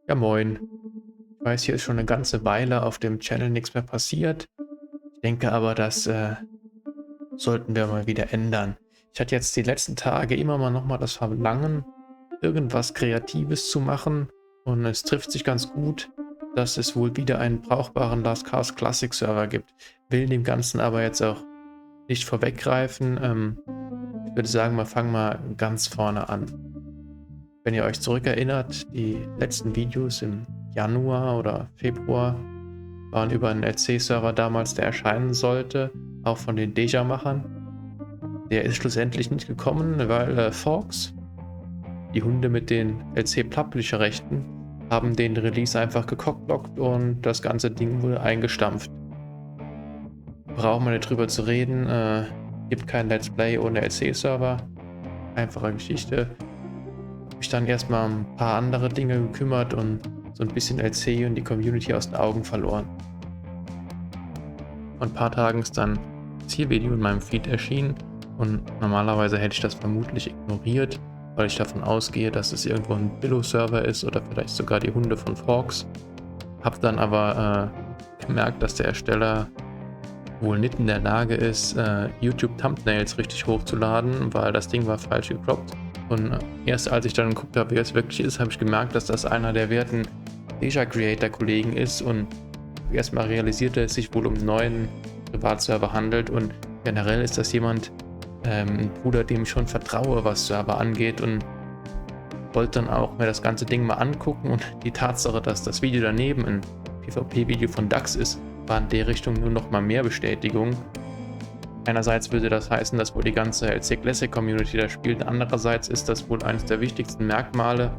Ja, moin. Ich weiß, hier ist schon eine ganze Weile auf dem Channel nichts mehr passiert. Ich denke aber, das sollten wir mal wieder ändern. Ich hatte jetzt die letzten Tage immer mal noch mal das Verlangen, irgendwas Kreatives zu machen. Und es trifft sich ganz gut, dass es wohl wieder einen brauchbaren Last Cast Classic Server gibt. Will dem Ganzen aber jetzt auch nicht vorweggreifen. Ich würde sagen, wir fangen mal ganz vorne an. Wenn ihr euch zurückerinnert, die letzten Videos im Januar oder Februar waren über einen LC-Server damals, der erscheinen sollte, auch von den Deja-Machern. Der ist schlussendlich nicht gekommen, weil Forks, die Hunde mit den LC-Publisher-Rechten, haben den Release einfach gecockblockt und das ganze Ding wurde eingestampft. Brauchen wir nicht drüber zu reden, gibt kein Let's Play ohne LC-Server. Einfache Geschichte. Mich dann erstmal um ein paar andere Dinge gekümmert und so ein bisschen LC und die Community aus den Augen verloren. Vor ein paar Tagen ist dann das Zielvideo in meinem Feed erschienen und normalerweise hätte ich das vermutlich ignoriert, weil ich davon ausgehe, dass es irgendwo ein Billo-Server ist oder vielleicht sogar die Hunde von Forks. Hab dann aber gemerkt, dass der Ersteller wohl nicht in der Lage ist, YouTube-Thumbnails richtig hochzuladen, weil das Ding war falsch gecroppt. Und erst als ich dann geguckt habe, wer es wirklich ist, habe ich gemerkt, dass das einer der werten Deja Creator-Kollegen ist und erstmal realisierte, es sich wohl um einen neuen Privatserver handelt und generell ist das jemand, ein Bruder, dem ich schon vertraue, was Server angeht und wollte dann auch mir das ganze Ding mal angucken und die Tatsache, dass das Video daneben ein PvP-Video von Dax ist, war in der Richtung nur noch mal mehr Bestätigung. Einerseits würde das heißen, dass wohl die ganze LC Classic Community da spielt, andererseits ist das wohl eines der wichtigsten Merkmale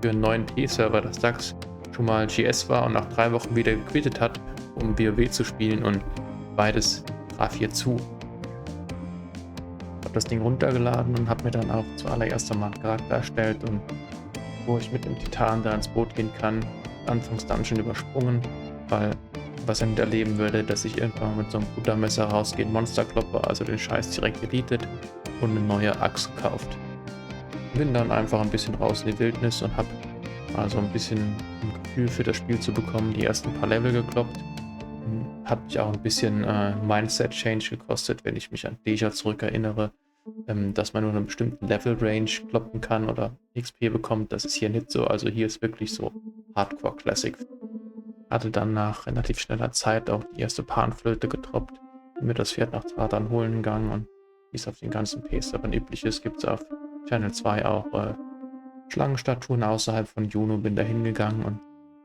für einen neuen P-Server, dass Dax schon mal GS war und nach 3 Wochen wieder gequittet hat, um WoW zu spielen und beides traf hier zu. Ich habe das Ding runtergeladen und habe mir dann auch zuallererst einmal einen Charakter erstellt und wo ich mit dem Titan da ins Boot gehen kann, Anfangs-Dungeon übersprungen, weil was er nicht erleben würde, dass ich irgendwann mit so einem Buttermesser rausgehe, Monster kloppe, also den Scheiß direkt deletet und eine neue Axt gekauft. Bin dann einfach ein bisschen raus in die Wildnis und habe also ein bisschen ein Gefühl für das Spiel zu bekommen, die ersten paar Level gekloppt. Hat mich auch ein bisschen Mindset-Change gekostet, wenn ich mich an Deja zurückerinnere, dass man nur eine bestimmte Level-Range kloppen kann oder XP bekommt. Das ist hier nicht so, also hier ist wirklich so Hardcore-Classic. Hatte dann nach relativ schneller Zeit auch die erste Panflöte getroppt, bin mir das Pferd nach Tratan holen gegangen und wie es auf den ganzen PS-Servern üblich ist, gibt es auf Channel 2 auch Schlangenstatuen außerhalb von Juno, bin da hingegangen und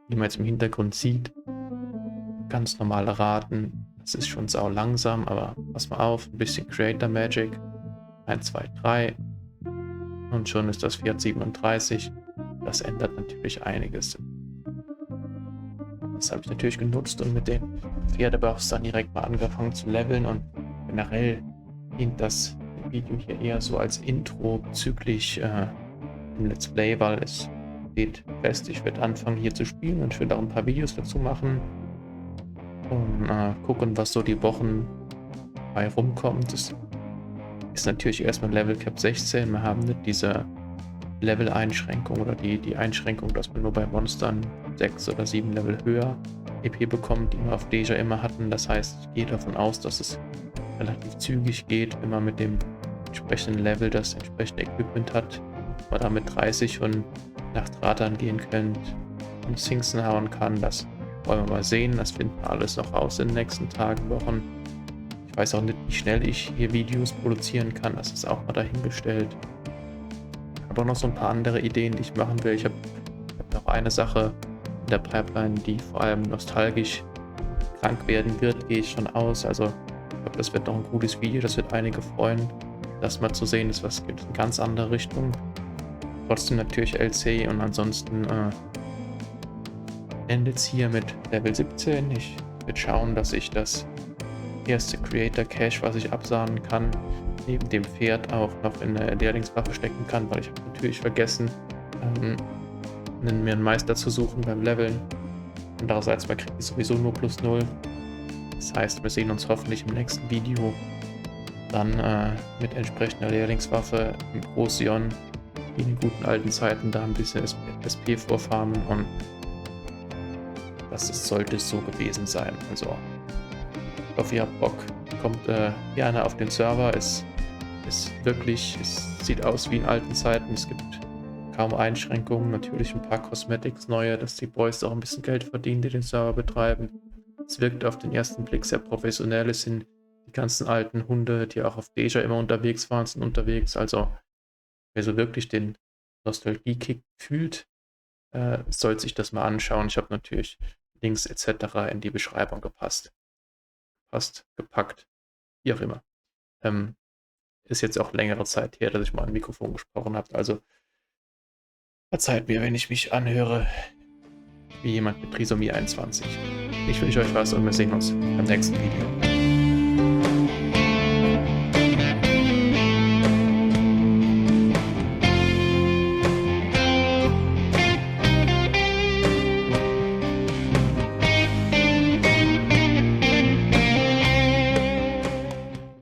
wie man jetzt im Hintergrund sieht, ganz normale Raten, das ist schon sau langsam, aber pass mal auf, ein bisschen Creator Magic, 1, 2, 3 und schon ist das Pferd 37, das ändert natürlich einiges. Das habe ich natürlich genutzt und mit den Pferdebuffs dann direkt mal angefangen zu leveln und generell dient das Video hier eher so als Intro bezüglich dem Let's Play, weil es steht fest, ich werde anfangen hier zu spielen und ich werde auch ein paar Videos dazu machen und gucken, was so die Wochen bei rumkommt. Das ist natürlich erstmal Level Cap 16, wir haben nicht diese Level-Einschränkung oder die Einschränkung, dass man nur bei Monstern 6 oder 7 Level höher EP bekommt, die wir auf Deja immer hatten. Das heißt, ich gehe davon aus, dass es relativ zügig geht, wenn man mit dem entsprechenden Level das entsprechende Equipment hat, man da mit 30 und nach Tratan gehen könnt und Sphinxen hauen kann. Das wollen wir mal sehen. Das finden wir alles noch raus in den nächsten Tagen, Wochen. Ich weiß auch nicht, wie schnell ich hier Videos produzieren kann. Das ist auch mal dahingestellt. Aber noch so ein paar andere Ideen, die ich machen will. Ich habe noch eine Sache in der Pipeline, die vor allem nostalgisch krank werden wird, gehe ich schon aus. Also ich glaube, das wird noch ein gutes Video, das wird einige freuen, das mal zu sehen ist, was gibt in ganz andere Richtung. Trotzdem natürlich LC und ansonsten endet es hier mit Level 17. Ich werde schauen, dass ich das erste Creator Cache, was ich absahnen kann, neben dem Pferd auch noch in eine Lehrlingswaffe stecken kann, weil ich habe natürlich vergessen, mir einen Meister zu suchen beim Leveln. Andererseits, man kriegt sowieso nur plus 0. Das heißt, wir sehen uns hoffentlich im nächsten Video dann mit entsprechender Lehrlingswaffe im Großion wie in den guten alten Zeiten da ein bisschen SP vorfarmen und was es sollte so gewesen sein. Also, ich hoffe, ihr habt Bock. Kommt gerne auf den Server. Es sieht aus wie in alten Zeiten. Es gibt kaum Einschränkungen. Natürlich ein paar Cosmetics neue, dass die Boys auch ein bisschen Geld verdienen, die den Server betreiben. Es wirkt auf den ersten Blick sehr professionell. Es sind die ganzen alten Hunde, die auch auf Deja immer unterwegs waren, sind unterwegs. Also, wer so wirklich den Nostalgie-Kick fühlt, soll sich das mal anschauen. Ich habe natürlich Links etc. in die Beschreibung gepackt, wie auch immer. Ist jetzt auch längere Zeit her, dass ich mal ein Mikrofon gesprochen habe. Also verzeiht mir, wenn ich mich anhöre wie jemand mit Trisomie 21. Ich wünsche euch was und wir sehen uns beim nächsten Video.